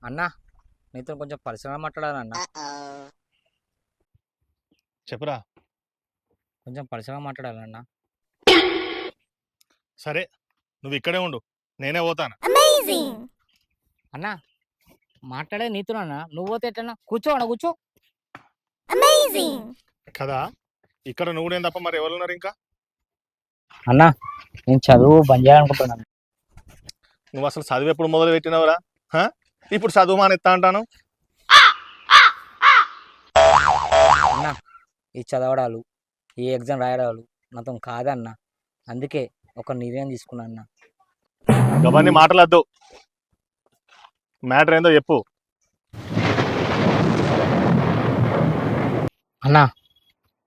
అన్నా నీతో కొంచెం పర్సనల్ మాట్లాడాలన్న. చెప్పురా. కొంచెం పర్సనల్ మాట్లాడాలన్నా. సరే, నువ్వు ఇక్కడే ఉండు, నేనే పోతాను. అన్నా మాట్లాడేది నీతోనన్నా, నువ్వు పోతే ఎట్లన్నా? కూర్చో అన్న, కూర్చో. కదా, ఇక్కడ నువ్వు నేను తప్ప మరి ఎవరున్నారు ఇంకా? అన్నా నేను చదువు బంద్ చేయాలనుకుంటున్నాను. నువ్వు అసలు చదువు ఎప్పుడు మొదలు పెట్టినవరా? ఇప్పుడు చదువు మానేస్తా అంటాను. అన్నా ఈ చదవడాలు, ఈ ఎగ్జామ్ రాయడాలు నాతో కాదన్నా. అందుకే ఒక నిర్ణయం తీసుకున్నా అన్న. అవన్నీ మాటలద్దు, మ్యాటర్ ఏందో చెప్పు. అన్నా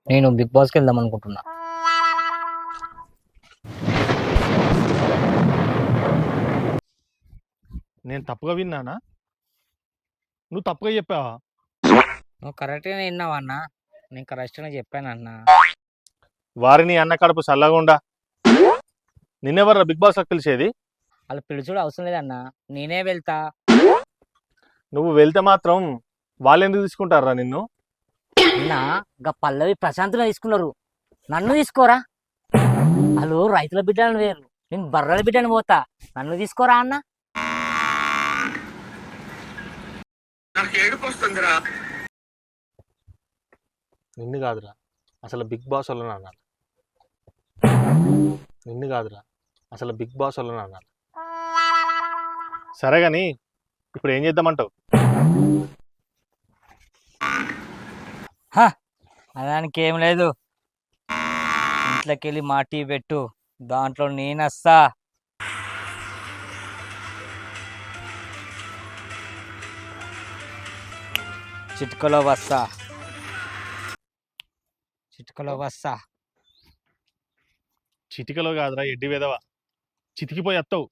నేను బిగ్ బాస్కి వెళ్దాం అనుకుంటున్నా. నేను తప్పుగా విన్నానా? నువ్వు తప్పుగా చెప్పావా? నువ్వు కరెక్ట్గానే విన్నావా అన్నా? నేను కరెక్ట్గానే చెప్పాను అన్నా. వారిని అన్న కడుపు చల్లగుండా. నిన్నెవర్రా బిగ్ బాస్ పిలిచేది? వాళ్ళు పిలుచుడు అవసరం లేదన్నా, నేనే వెళ్తా. నువ్వు వెళ్తే మాత్రం వాళ్ళు ఎందుకు తీసుకుంటారా నిన్ను? అన్నా గా పల్లవి ప్రశాంతంగా తీసుకున్నారు, నన్ను తీసుకోరా? వాళ్ళు రైతుల బిడ్డలను వేరు, నేను బర్రెల బిడ్డను పోతా. నన్ను తీసుకోరా అన్న? నిన్ను కాదురా, అసలు బిగ్ బాస్ వాళ్ళని అన్నాను. నిన్ను కాదురా, అసలు బిగ్ బాస్ వాళ్ళని అన్నాను. సరే కానీ ఇప్పుడు ఏం చేద్దామంటావు? దానికి ఏం లేదు, ఇంట్లోకి వెళ్ళి మా టీ పెట్టు, దాంట్లో నేనొస్తా. చిటికలో వస్తా, చిటికలో వస్తా. చిటికలో కాదురా ఎడ్డి వేదవా, చితికిపోయి వస్తావు.